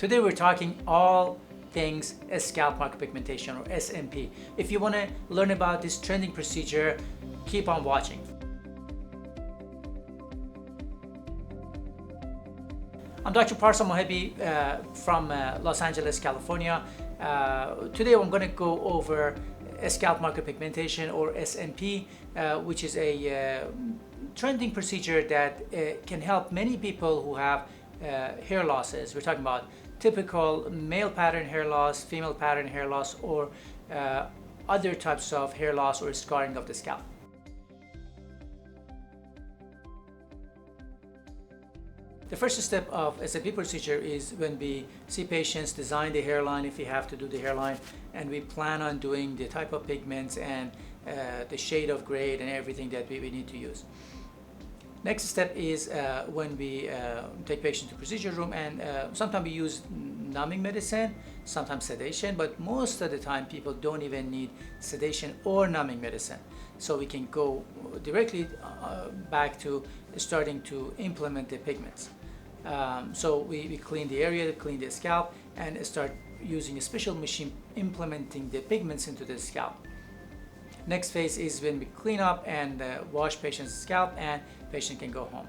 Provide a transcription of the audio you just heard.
Today we're talking all things scalp micropigmentation or SMP. If you want to learn about this trending procedure, keep on watching. I'm Dr. Parsa Mohebi from Los Angeles, California. Today I'm going to go over scalp micropigmentation or SMP, which is a trending procedure that can help many people who have hair losses. We're talking about typical male pattern hair loss, female pattern hair loss, or other types of hair loss or scarring of the scalp. The first step of SMP procedure is when we see patients design the hairline, if we have to do the hairline, and we plan on doing the type of pigments and the shade of gray and everything that we need to use. Next step is when we take patients to procedure room, and sometimes we use numbing medicine, sometimes sedation, but most of the time people don't even need sedation or numbing medicine. So we can go directly back to starting to implement the pigments. So we clean the area, clean the scalp, and start using a special machine implementing the pigments into the scalp. Next phase is when we clean up and wash patient's scalp, and patient can go home.